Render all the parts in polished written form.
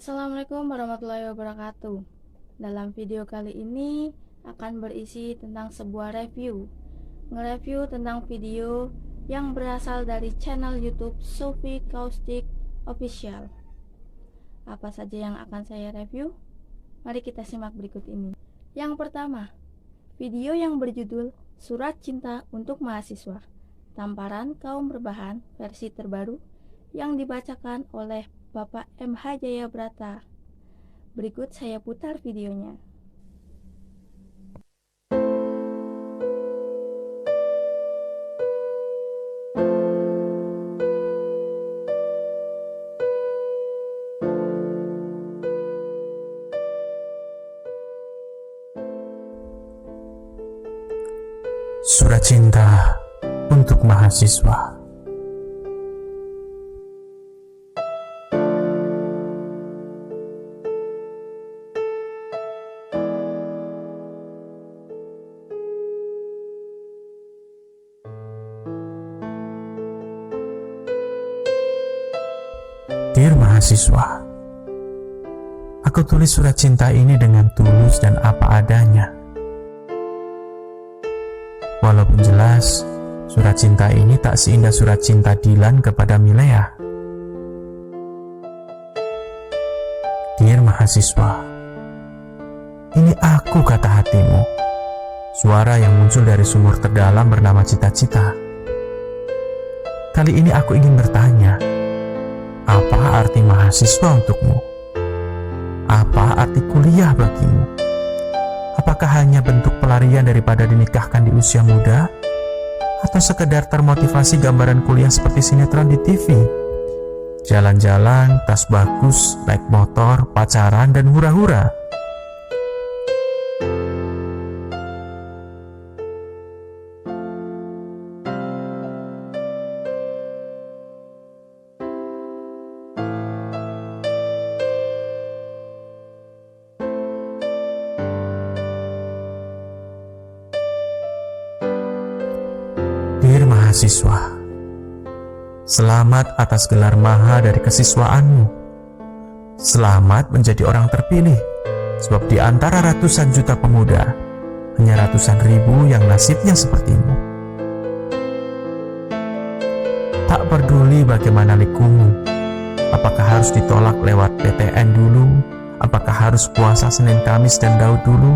Assalamualaikum warahmatullahi wabarakatuh. Dalam video kali ini akan berisi tentang sebuah nge-review tentang video yang berasal dari channel YouTube Sophie Caustic Official. Apa saja yang akan saya review? Mari kita simak berikut ini. Yang pertama, video yang berjudul Surat Cinta untuk Mahasiswa, Tamparan Kaum Rebahan versi terbaru yang dibacakan oleh Bapak MH Jayabrata. Berikut saya putar videonya. Surat Cinta untuk Mahasiswa. Dear mahasiswa, aku tulis surat cinta ini dengan tulus dan apa adanya. Walaupun jelas, surat cinta ini tak seindah surat cinta Dilan kepada Milea. Dear mahasiswa, ini aku kata hatimu, suara yang muncul dari sumur terdalam bernama cita-cita. Kali ini aku ingin bertanya, apa arti mahasiswa untukmu? Apa arti kuliah bagimu? Apakah hanya bentuk pelarian daripada dinikahkan di usia muda? Atau sekedar termotivasi gambaran kuliah seperti sinetron di TV? Jalan-jalan, tas bagus, naik motor, pacaran, dan hura-hura. Dear mahasiswa, selamat atas gelar maha dari kesiswaanmu. Selamat menjadi orang terpilih, sebab di antara ratusan juta pemuda, hanya ratusan ribu yang nasibnya sepertimu. Tak peduli bagaimana likumu, apakah harus ditolak lewat PTN dulu, apakah harus puasa Senin Kamis dan Daud dulu.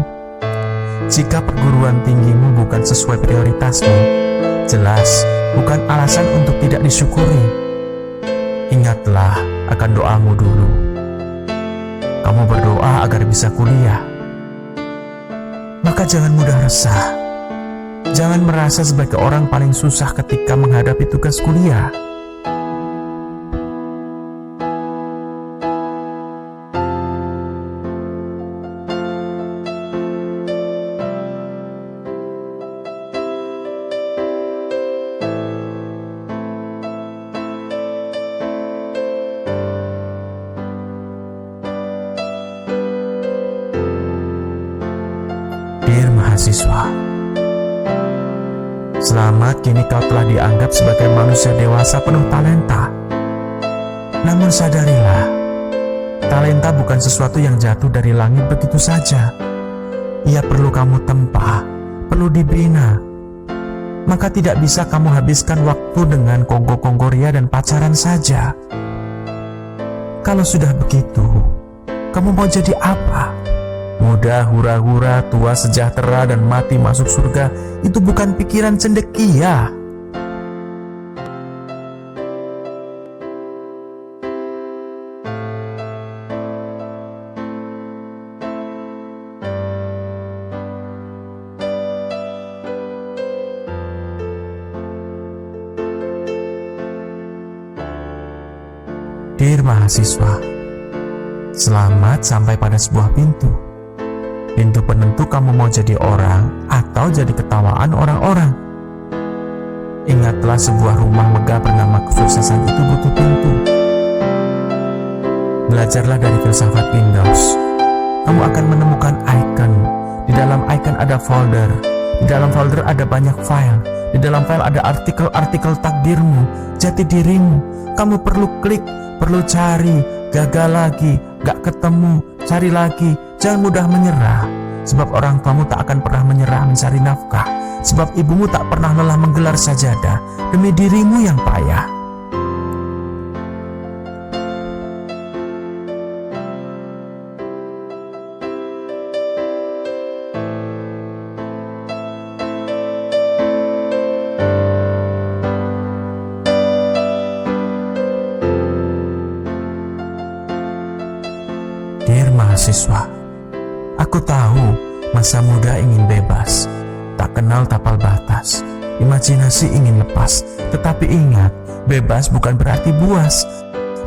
Jika perguruan tinggimu bukan sesuai prioritasmu, jelas bukan alasan untuk tidak disyukuri. Ingatlah akan doamu dulu. Kamu berdoa agar bisa kuliah. Maka jangan mudah resah. Jangan merasa sebagai orang paling susah ketika menghadapi tugas kuliah. Dear mahasiswa, selamat, kini kau telah dianggap sebagai manusia dewasa penuh talenta. Namun sadarilah, talenta bukan sesuatu yang jatuh dari langit begitu saja. Ia perlu kamu tempa, perlu dibina. Maka tidak bisa kamu habiskan waktu dengan kongko-kongko ria dan pacaran saja. Kalau sudah begitu, kamu mau jadi apa? Muda hura-hura, tua sejahtera, dan mati masuk surga, itu bukan pikiran cendekia. Dear mahasiswa, selamat sampai pada sebuah pintu. Pintu penentu kamu mau jadi orang atau jadi ketawaan orang-orang. Ingatlah, sebuah rumah megah bernama kesuksesan itu butuh pintu. Belajarlah dari filsafat Windows. Kamu akan menemukan icon. Di dalam icon ada folder. Di dalam folder ada banyak file. Di dalam file ada artikel-artikel takdirmu, jati dirimu. Kamu perlu klik, perlu cari, gagal lagi, gak ketemu, cari lagi. Jangan mudah menyerah, sebab orang tuamu tak akan pernah menyerah mencari nafkah. Sebab ibumu tak pernah lelah menggelar sajadah demi dirimu yang payah. Dear mahasiswa, aku tahu masa muda ingin bebas, tak kenal tapal batas, imajinasi ingin lepas. Tetapi ingat, bebas bukan berarti buas.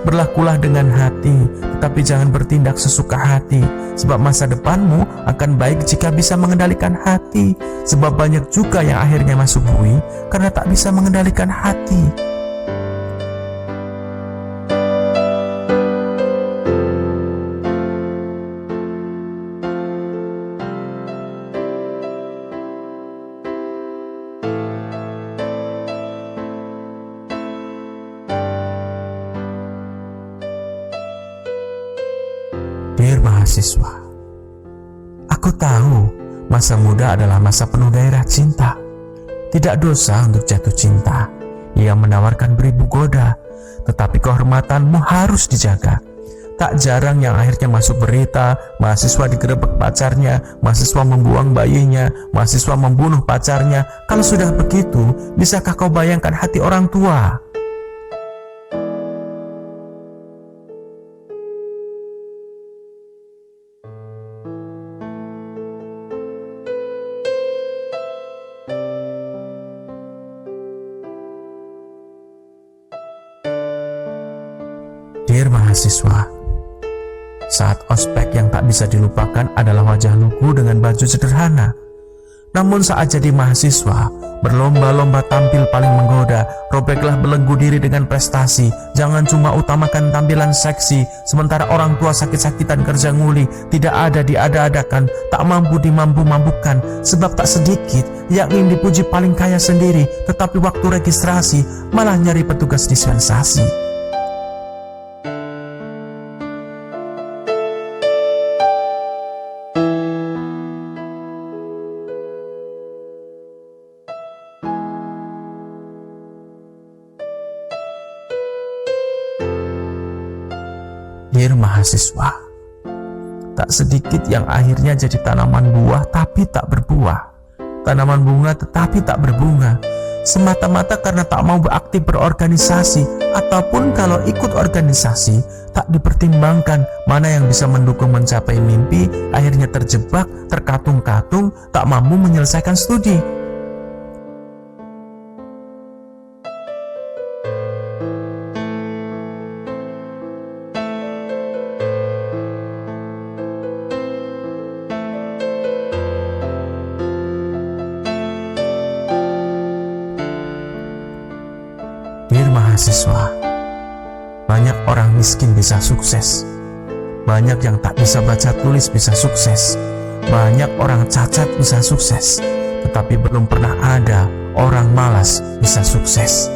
Berlakulah dengan hati, tetapi jangan bertindak sesuka hati. Sebab masa depanmu akan baik jika bisa mengendalikan hati. Sebab banyak juga yang akhirnya masuk bui karena tak bisa mengendalikan hati. Dear mahasiswa, aku tahu masa muda adalah masa penuh gairah cinta. Tidak dosa untuk jatuh cinta. Ia menawarkan beribu goda, tetapi kehormatanmu harus dijaga. Tak jarang yang akhirnya masuk berita, mahasiswa digerebek pacarnya, mahasiswa membuang bayinya, mahasiswa membunuh pacarnya. Kalau sudah begitu, bisakah kau bayangkan hati orang tua? Dear mahasiswa, saat ospek yang tak bisa dilupakan adalah wajah lugu dengan baju sederhana. Namun saat jadi mahasiswa, berlomba-lomba tampil paling menggoda. Robeklah belenggu diri dengan prestasi. Jangan cuma utamakan tampilan seksi, sementara orang tua sakit-sakitan kerja nguli. Tidak ada diada-adakan, tak mampu dimampu-mampukan. Sebab tak sedikit yang ingin dipuji paling kaya sendiri, tetapi waktu registrasi malah nyari petugas dispensasi. Dear mahasiswa, tak sedikit yang akhirnya jadi tanaman buah tapi tak berbuah, tanaman bunga tetapi tak berbunga, semata-mata karena tak mau beraktif berorganisasi, ataupun kalau ikut organisasi tak dipertimbangkan mana yang bisa mendukung mencapai mimpi, akhirnya terjebak, terkatung-katung, tak mampu menyelesaikan studi. Dear mahasiswa, banyak orang miskin bisa sukses, banyak yang tak bisa baca tulis bisa sukses, banyak orang cacat bisa sukses, tetapi belum pernah ada orang malas bisa sukses.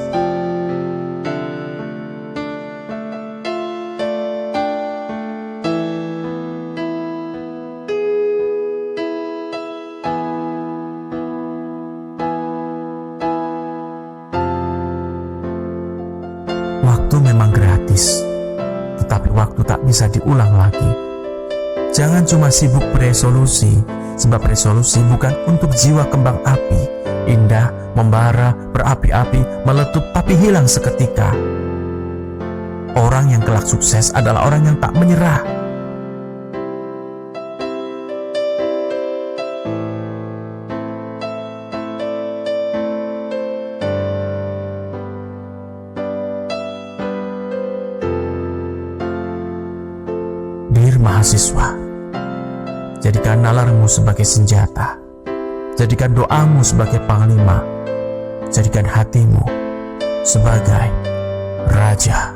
Waktu memang gratis, tetapi waktu tak bisa diulang lagi. Jangan cuma sibuk beresolusi, sebab resolusi bukan untuk jiwa kembang api, indah, membara, berapi-api, meletup tapi hilang seketika. Orang yang kelak sukses adalah orang yang tak menyerah. Dear mahasiswa, jadikan nalarmu sebagai senjata, jadikan doamu sebagai panglima, jadikan hatimu sebagai raja.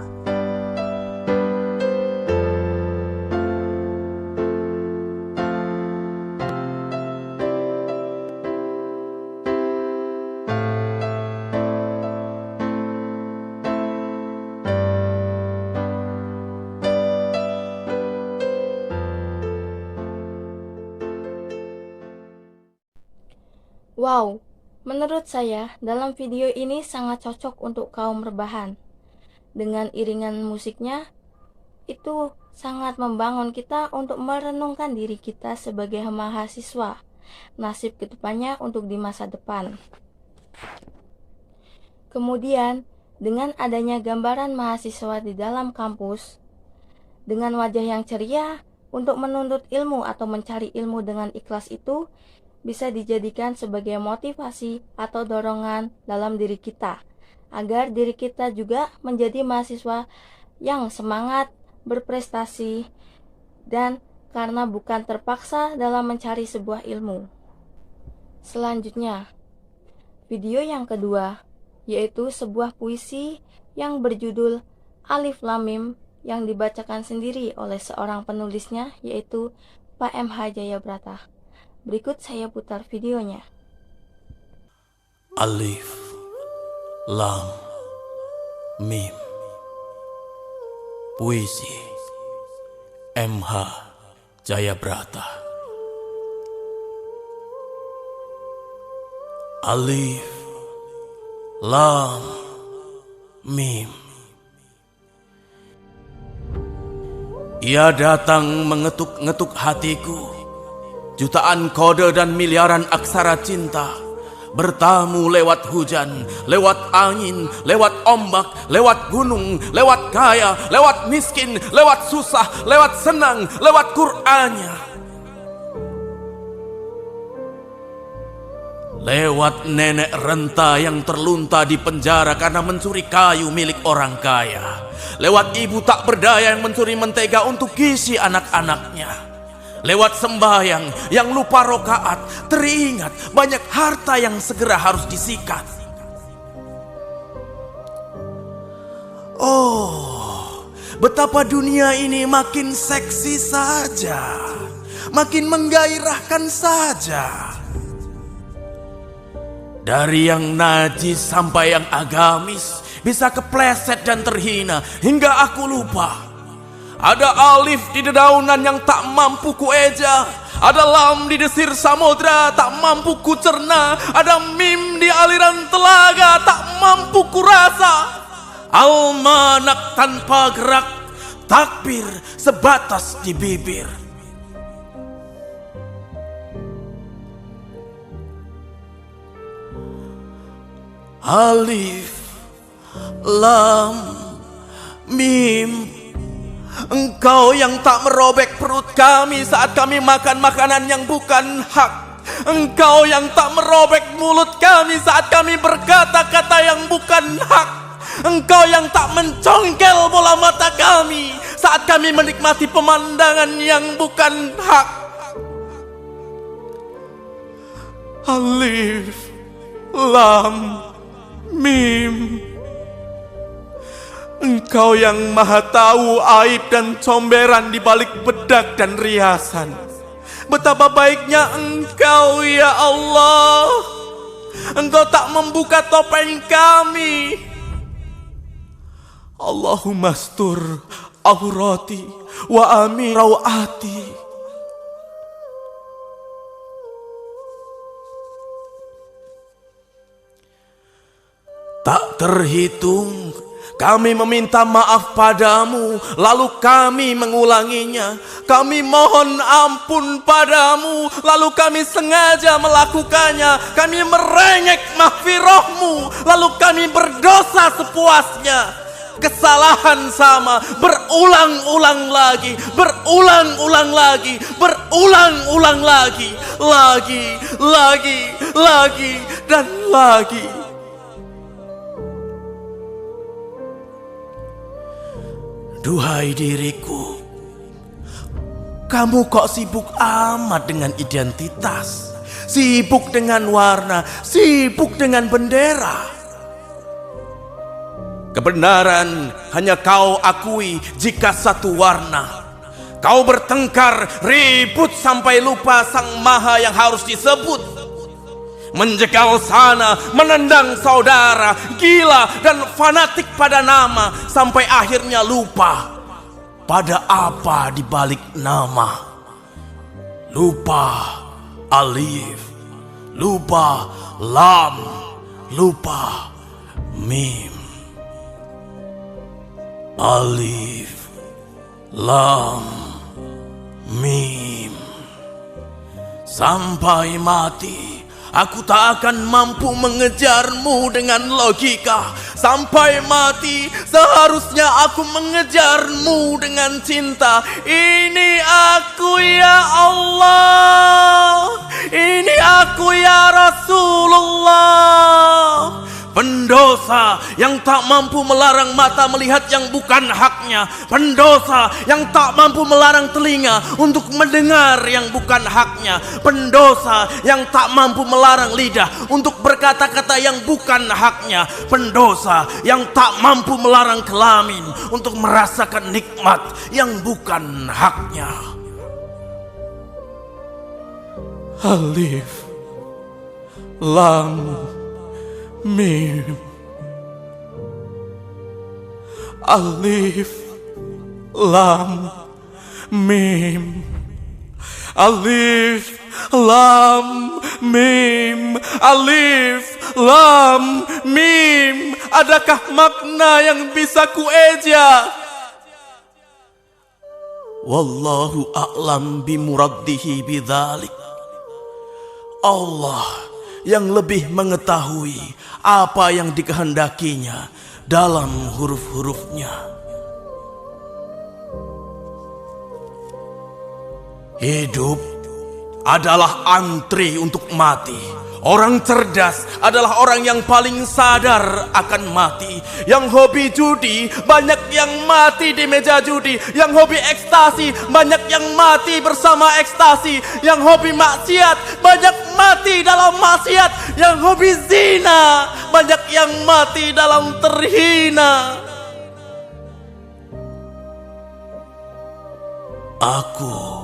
Wow, menurut saya dalam video ini sangat cocok untuk kaum rebahan. Dengan iringan musiknya, itu sangat membangun kita untuk merenungkan diri kita sebagai mahasiswa, nasib kedepannya untuk di masa depan. Kemudian, dengan adanya gambaran mahasiswa di dalam kampus, dengan wajah yang ceria untuk menuntut ilmu atau mencari ilmu dengan ikhlas itu, bisa dijadikan sebagai motivasi atau dorongan dalam diri kita, agar diri kita juga menjadi mahasiswa yang semangat, berprestasi, dan karena bukan terpaksa dalam mencari sebuah ilmu. Selanjutnya, video yang kedua, yaitu sebuah puisi yang berjudul Alif Lam Mim yang dibacakan sendiri oleh seorang penulisnya, yaitu Pak M.H. Jayabrata. Berikut saya putar videonya. Alif Lam Mim. Puisi M.H. Jayabrata. Alif Lam Mim. Ia datang mengetuk-ngetuk hatiku. Jutaan kode dan miliaran aksara cinta bertamu lewat hujan, lewat angin, lewat ombak, lewat gunung, lewat kaya, lewat miskin, lewat susah, lewat senang, lewat Qur'annya. Lewat nenek renta yang terlunta di penjara karena mencuri kayu milik orang kaya. Lewat ibu tak berdaya yang mencuri mentega untuk gizi anak-anaknya. Lewat sembahyang yang lupa rokaat, teringat banyak harta yang segera harus disikat. Oh, betapa dunia ini makin seksi saja, makin menggairahkan saja. Dari yang najis sampai yang agamis, bisa kepleset dan terhina hingga aku lupa. Ada alif di dedaunan yang tak mampu kueja, ada lam di desir samudra tak mampu ku cerna, ada mim di aliran telaga tak mampu ku rasa. Almanak tanpa gerak, takbir sebatas di bibir. Alif Lam Mim. Engkau yang tak merobek perut kami saat kami makan makanan yang bukan hak. Engkau yang tak merobek mulut kami saat kami berkata-kata yang bukan hak. Engkau yang tak mencongkel bola mata kami saat kami menikmati pemandangan yang bukan hak. Alif Lam Mim. Engkau yang maha tahu aib dan comberan di balik bedak dan riasan. Betapa baiknya Engkau ya Allah. Engkau tak membuka topeng kami. Allahumma astur aurati wa amin rawati. Tak terhitung kami meminta maaf padamu, lalu kami mengulanginya. Kami mohon ampun padamu, lalu kami sengaja melakukannya. Kami merengek mahfirahmu, lalu kami berdosa sepuasnya. Kesalahan sama, berulang-ulang lagi, berulang-ulang lagi, berulang-ulang lagi, lagi, dan lagi. Duhai diriku, kamu kok sibuk amat dengan identitas, sibuk dengan warna, sibuk dengan bendera. Kebenaran hanya kau akui jika satu warna. Kau bertengkar, ribut sampai lupa sang maha yang harus disebut. Menjegal sana, menendang saudara, gila dan fanatik pada nama, sampai akhirnya lupa pada apa di balik nama. Lupa alif, lupa lam, lupa mim. Alif, lam, mim. Sampai mati, aku tak akan mampu mengejarmu dengan logika. Sampai mati, seharusnya aku mengejarmu dengan cinta. Ini aku ya Allah, ini aku ya Rasulullah. Pendosa yang tak mampu melarang mata melihat yang bukan haknya. Pendosa yang tak mampu melarang telinga untuk mendengar yang bukan haknya. Pendosa yang tak mampu melarang lidah untuk berkata-kata yang bukan haknya. Pendosa yang tak mampu melarang kelamin untuk merasakan nikmat yang bukan haknya. Alif, lam, mim. Alif, lam, mim. Alif, lam, mim. Alif, lam, mim. Adakah makna yang bisa kueja? Wallahu a'lam bimuraddihi bidzalik. Allah yang lebih mengetahui apa yang dikehendakinya dalam huruf-hurufnya. Hidup adalah antri untuk mati. Orang cerdas adalah orang yang paling sadar akan mati. Yang hobi judi, banyak yang mati di meja judi. Yang hobi ekstasi, banyak yang mati bersama ekstasi. Yang hobi maksiat, banyak mati dalam maksiat. Yang hobi zina, banyak yang mati dalam terhina. Aku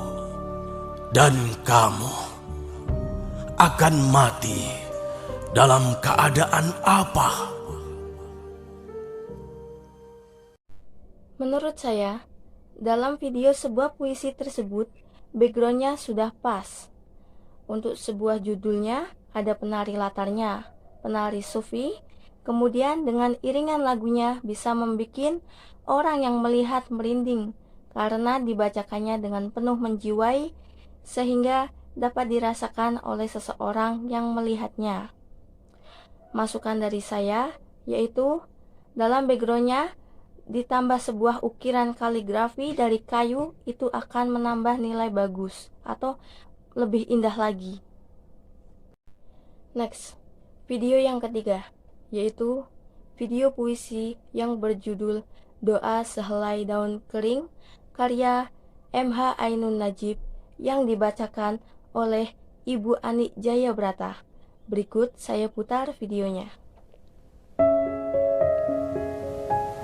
dan kamu akan mati dalam keadaan apa? Menurut saya, dalam video sebuah puisi tersebut, backgroundnya sudah pas. Untuk sebuah judulnya, ada penari latarnya, penari sufi, kemudian dengan iringan lagunya bisa membuat orang yang melihat merinding, karena dibacakannya dengan penuh menjiwai, sehingga dapat dirasakan oleh seseorang yang melihatnya. Masukan dari saya, yaitu dalam backgroundnya ditambah sebuah ukiran kaligrafi dari kayu, itu akan menambah nilai bagus atau lebih indah lagi. Next, video yang ketiga, yaitu video puisi yang berjudul Doa Sehelai Daun Kering, karya M.H. Ainun Najib, yang dibacakan oleh Ibu Ani Jayabrata. Berikut saya putar videonya.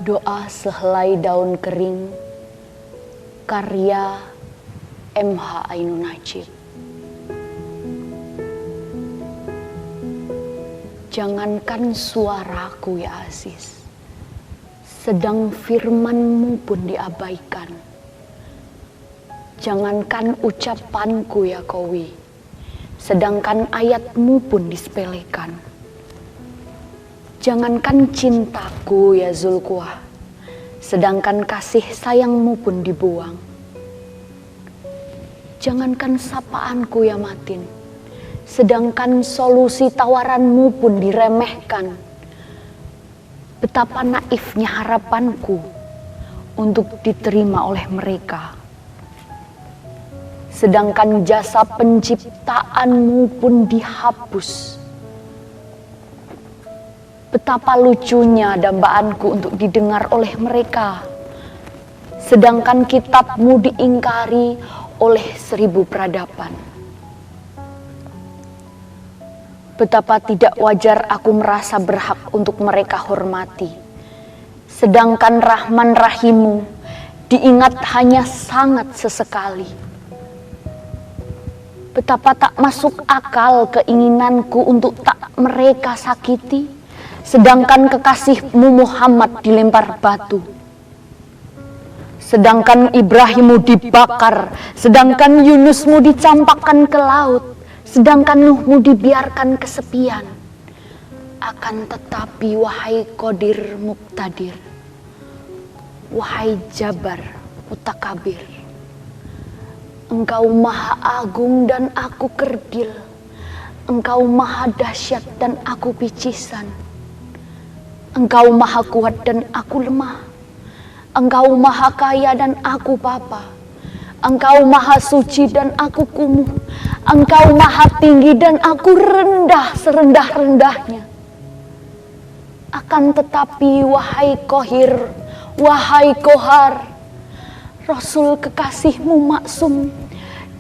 Doa Sehelai Daun Kering, karya M.H. Ainun Najib. Jangankan suaraku ya Aziz, sedang firman-Mu pun diabaikan. Jangankan ucapanku ya Qawi, sedangkan ayat-Mu pun disepelekan. Jangankan cintaku ya Zulquah, sedangkan kasih sayang-Mu pun dibuang. Jangankan sapaanku ya Matin, sedangkan solusi tawaran-Mu pun diremehkan. Betapa naifnya harapanku untuk diterima oleh mereka. Sedangkan jasa penciptaan-Mu pun dihapus. Betapa lucunya dambaanku untuk didengar oleh mereka. Sedangkan kitab-Mu diingkari oleh 1000 peradaban. Betapa tidak wajar aku merasa berhak untuk mereka hormati. Sedangkan Rahman Rahim-Mu diingat hanya sangat sesekali. Betapa tak masuk akal keinginanku untuk tak mereka sakiti, sedangkan kekasih-Mu Muhammad dilempar batu. Sedangkan Ibrahim-Mu dibakar, sedangkan Yunus-Mu dicampakkan ke laut, sedangkan Nuhmu dibiarkan kesepian. Akan tetapi wahai Qadir Muqtadir, wahai Jabar Mutakabir, Engkau maha agung dan aku kerdil. Engkau maha dahsyat dan aku picisan. Engkau maha kuat dan aku lemah. Engkau maha kaya dan aku papa. Engkau maha suci dan aku kumuh. Engkau maha tinggi dan aku rendah serendah-rendahnya. Akan tetapi wahai Qahir, wahai Qahar, Rasul kekasihmu maksum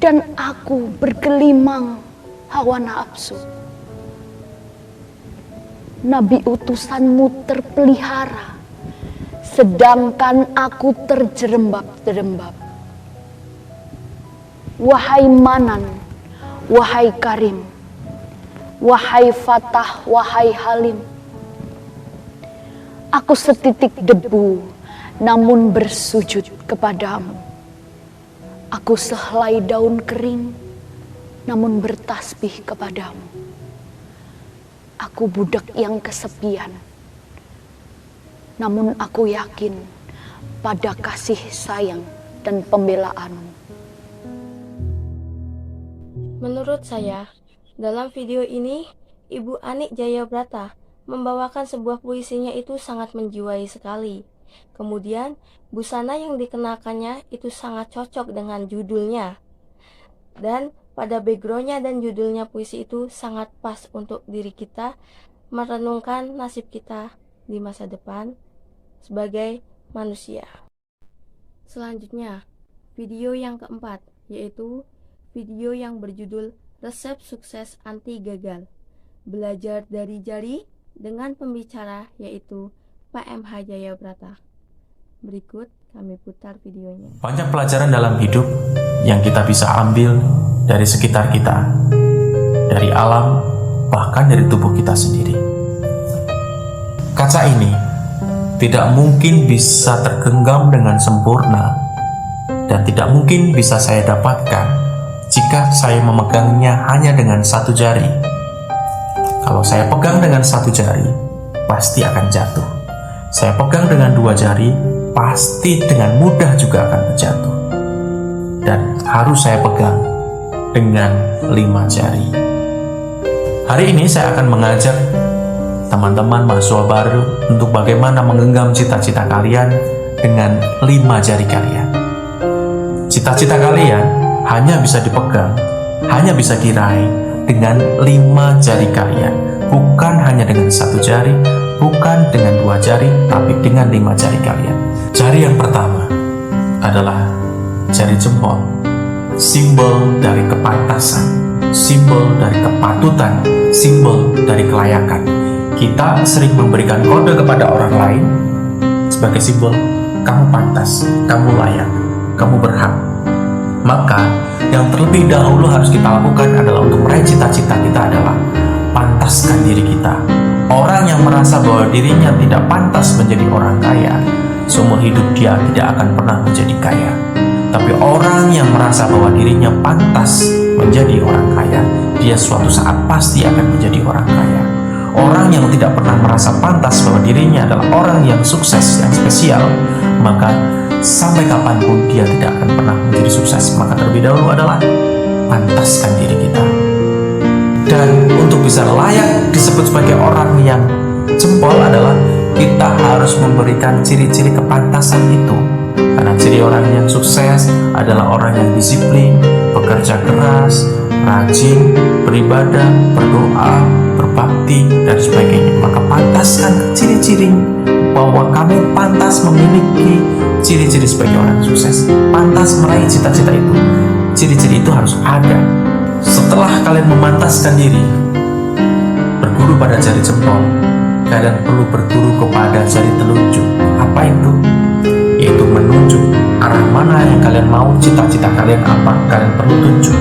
dan aku bergelimang hawa nafsu. Nabi utusanmu terpelihara, sedangkan aku terjerembab-jerembab. Wahai Manan, wahai Karim, wahai Fatah, wahai Halim, aku setitik debu namun bersujud kepadamu. Aku sehelai daun kering namun bertasbih kepadamu. Aku budak yang kesepian, namun aku yakin pada kasih sayang dan pembelaanmu. Menurut saya, dalam video ini, Ibu Anik Jayabrata membawakan sebuah puisinya itu sangat menjiwai sekali. Kemudian, busana yang dikenakannya itu sangat cocok dengan judulnya. Dan pada backgroundnya dan judulnya puisi itu sangat pas untuk diri kita merenungkan nasib kita di masa depan sebagai manusia. Selanjutnya, video yang keempat, yaitu video yang berjudul Resep Sukses Anti Gagal. Belajar dari jari dengan pembicara yaitu PMH Jayabrata. Berikut kami putar videonya. Banyak pelajaran dalam hidup yang kita bisa ambil dari sekitar kita, dari alam, bahkan dari tubuh kita sendiri. Kaca ini tidak mungkin bisa tergenggam dengan sempurna dan tidak mungkin bisa saya dapatkan jika saya memegangnya hanya dengan satu jari. Kalau saya pegang dengan satu jari, pasti akan jatuh. Saya pegang dengan dua jari, pasti dengan mudah juga akan terjatuh. Dan harus saya pegang dengan 5 jari. Hari ini saya akan mengajak teman-teman mahasiswa baru untuk bagaimana menggenggam cita-cita kalian dengan 5 jari kalian. Cita-cita kalian hanya bisa dipegang, hanya bisa diraih dengan 5 jari kalian, bukan hanya dengan satu jari, bukan dengan 2 jari, tapi dengan 5 jari kalian. Jari yang pertama adalah jari jempol, simbol dari kepantasan, simbol dari kepatutan, simbol dari kelayakan. Kita sering memberikan kode kepada orang lain sebagai simbol kamu pantas, kamu layak, kamu berhak. Maka yang terlebih dahulu harus kita lakukan adalah untuk meraih cita-cita kita adalah pantaskan diri kita. Orang yang merasa bahwa dirinya tidak pantas menjadi orang kaya, seumur hidup dia tidak akan pernah menjadi kaya. Tapi orang yang merasa bahwa dirinya pantas menjadi orang kaya, dia suatu saat pasti akan menjadi orang kaya. Orang yang tidak pernah merasa pantas bahwa dirinya adalah orang yang sukses, yang spesial, maka sampai kapanpun dia tidak akan pernah menjadi sukses. Maka terlebih dahulu adalah pantaskan diri kita. Dan untuk bisa layak disebut sebagai orang yang jempol adalah kita harus memberikan ciri-ciri kepantasan itu. Karena ciri orang yang sukses adalah orang yang disiplin, bekerja keras, rajin, beribadah, berdoa, berbakti, dan sebagainya. Maka pantaskan ciri-ciri bahwa kamu pantas memiliki ciri-ciri sebagai orang sukses, pantas meraih cita-cita itu. Ciri-ciri itu harus ada. Setelah kalian memantaskan diri, berguru pada jari jempol, kalian perlu berguru kepada jari telunjuk. Apa itu? Yaitu menunjuk arah mana yang kalian mau, cita-cita kalian apa, kalian perlu tunjuk.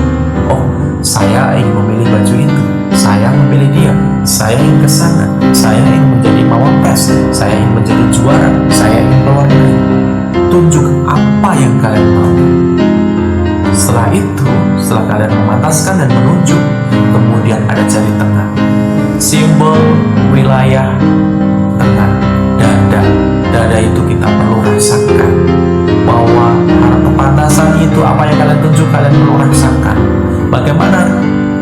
Oh, saya ingin memilih baju itu, saya memilih dia, saya ingin ke sana, saya ingin menjadi mawapres, saya ingin menjadi juara, saya ingin keluar negeri. Tunjuk apa yang kalian mau. Setelah itu, setelah kalian memantaskan dan menunjuk, kemudian ada jari tengah, simbol wilayah tengah, dada. Dada itu kita perlu rasakan, bahwa kepantasan itu apa yang kalian tunjuk, kalian perlu rasakan. Bagaimana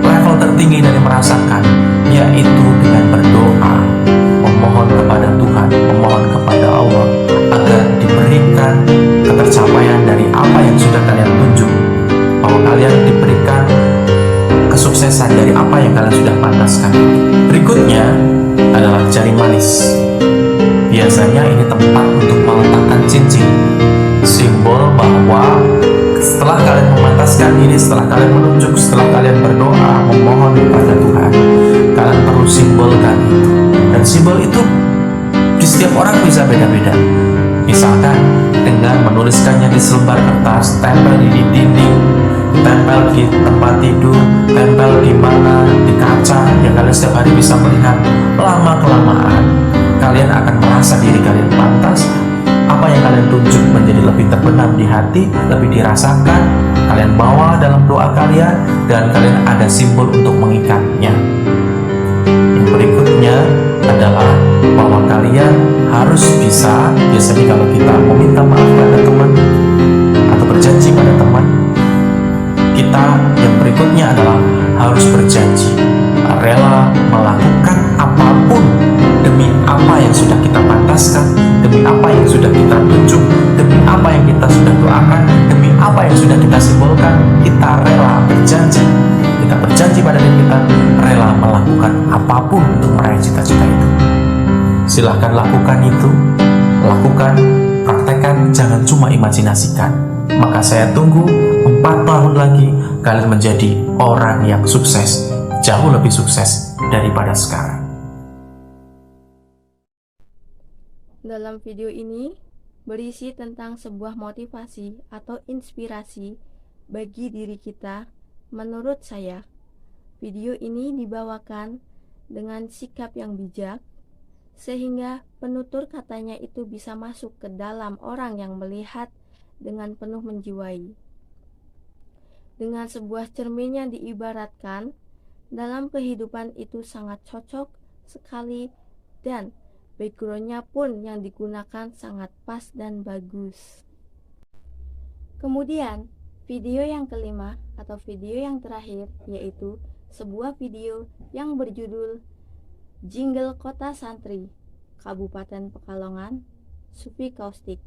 level tertinggi dari merasakan, yaitu dengan berdoa, memohon kepada Tuhan, memohon kepada Allah agar diberikan ketercapaian dari apa yang sudah kalian tunjuk, bahwa kalian diberikan kesuksesan dari apa yang kalian sudah pantaskan. Berikutnya adalah jari manis. Biasanya ini tempat untuk meletakkan cincin, simbol bahwa setelah kalian memantaskan ini, setelah kalian menunjuk, setelah kalian berdoa, memohon kepada Tuhan, kalian perlu simbolkan itu. Dan simbol itu di setiap orang bisa beda-beda. Misalkan dengan menuliskannya di selembar kertas, tempel di dinding, tempel di tempat tidur, tempel di mana, di kaca, yang kalian setiap hari bisa melihat. Lama-kelamaan kalian akan merasa diri kalian pantas. Apa yang kalian tunjuk menjadi lebih terbenam di hati, lebih dirasakan, kalian bawa dalam doa kalian, dan kalian ada simbol untuk mengikatnya. Yang berikutnya adalah bahwa kalian harus bisa, biasanya kalau kita meminta maaf pada teman atau berjanji pada teman kita, yang berikutnya adalah harus berjanji rela melakukan apapun demi apa yang sudah kita pantaskan, demi apa yang sudah kita tunjuk, demi apa yang kita sudah doakan, demi apa yang sudah kita simbolkan. Kita rela berjanji, kita berjanji pada diri kita, rela melakukan apapun untuk meraih cita-cita itu. Silahkan lakukan itu, lakukan, praktekkan, jangan cuma imajinasikan. Maka saya tunggu 4 tahun lagi kalian menjadi orang yang sukses, jauh lebih sukses daripada sekarang. Dalam video ini berisi tentang sebuah motivasi atau inspirasi bagi diri kita. Menurut saya, video ini dibawakan dengan sikap yang bijak, sehingga penutur katanya itu bisa masuk ke dalam orang yang melihat dengan penuh menjiwai. Dengan sebuah cermin yang diibaratkan dalam kehidupan itu sangat cocok sekali, dan backgroundnya pun yang digunakan sangat pas dan bagus. Kemudian video yang kelima atau video yang terakhir, yaitu sebuah video yang berjudul Jingle Kota Santri Kabupaten Pekalongan Sufi Kaustik,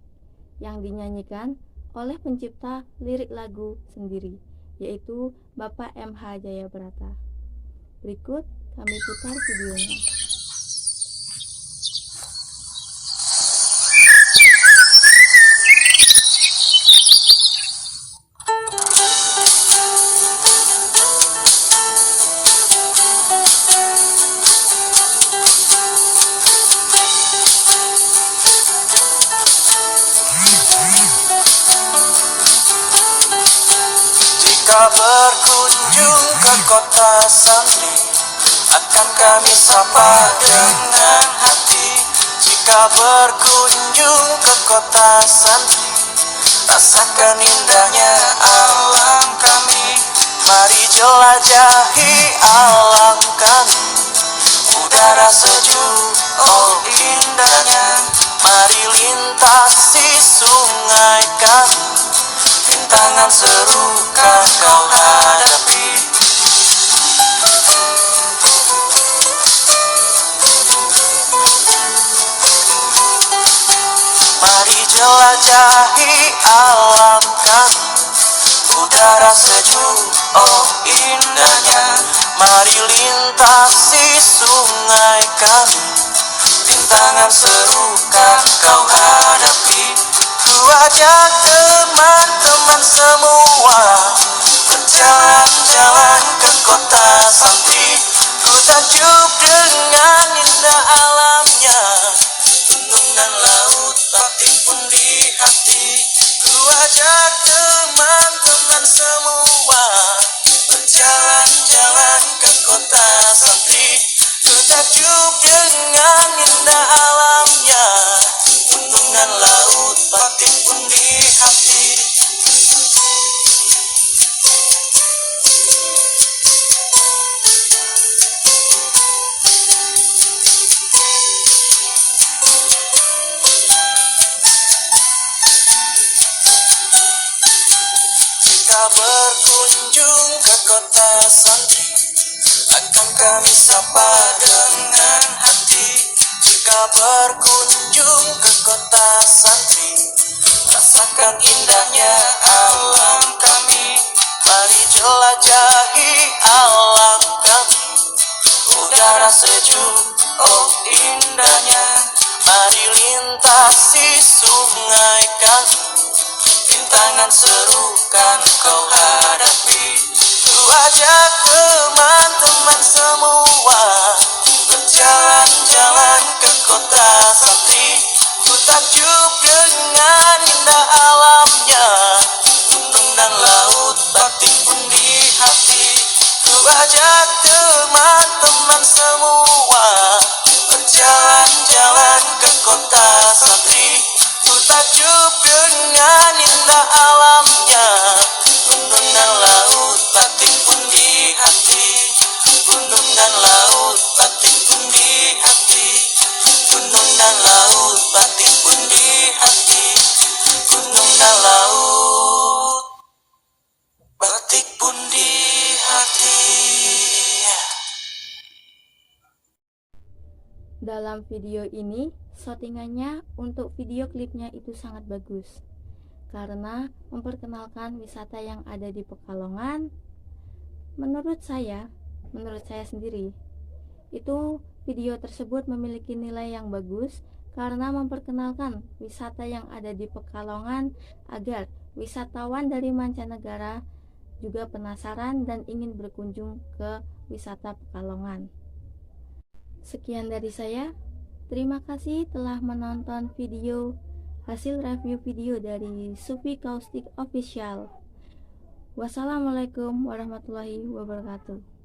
yang dinyanyikan oleh pencipta lirik lagu sendiri, yaitu Bapak MH Jayabrata. Berikut kami putar videonya. Jika berkunjung ke kota santri, akan kami sapa dengan hati. Jika berkunjung ke kota santri, rasakan indahnya alam kami. Mari jelajahi alam kami, udara sejuk, oh indahnya. Mari lintasi sungai kami, rintangan serukan kau hadapi. Mari jelajahi alam kami, udara sejuk, oh indahnya. Mari lintasi sungai kami, rintangan serukan kau hadapi. Ku ajak teman-teman semua berjalan-jalan ke kota santri. Ku takjub dengan indah alamnya, gunung dan laut, batik pun di hati. Ku ajak teman-teman semua berjalan-jalan ke kota santri. Ku takjub dengan indah alamnya, gunung dan laut, batik pun di hati. berkunjung ke kota Santri, akan kami sapa dengan hati. Jika berkunjung ke kota Santri, rasakan indahnya alam kami. Mari jelajahi alam kami, udara sejuk, oh indahnya. Mari lintasi sungai kami, rintangan seru kan kau hadapi. Ku ajak teman-teman semua berjalan-jalan ke kota Santri. Ku takjub dengan indah alamnya, gunung dan laut, batik pun di hati. Ku ajak teman-teman semua berjalan-jalan ke kota Santri. Ku takjub dengan indah alamnya, gunung dan laut, batik pun di hati. Gunung dan laut, batik pun di hati. Gunung dan laut, batik pun di hati. Gunung dan laut, batik pun di hati. Dalam video ini, shootingannya untuk video klipnya itu sangat bagus karena memperkenalkan wisata yang ada di Pekalongan. Menurut saya sendiri, itu video tersebut memiliki nilai yang bagus karena memperkenalkan wisata yang ada di Pekalongan agar wisatawan dari mancanegara juga penasaran dan ingin berkunjung ke wisata Pekalongan. Sekian dari saya. Terima kasih telah menonton video hasil review video dari Sufi Caustic Official. Wassalamualaikum warahmatullahi wabarakatuh.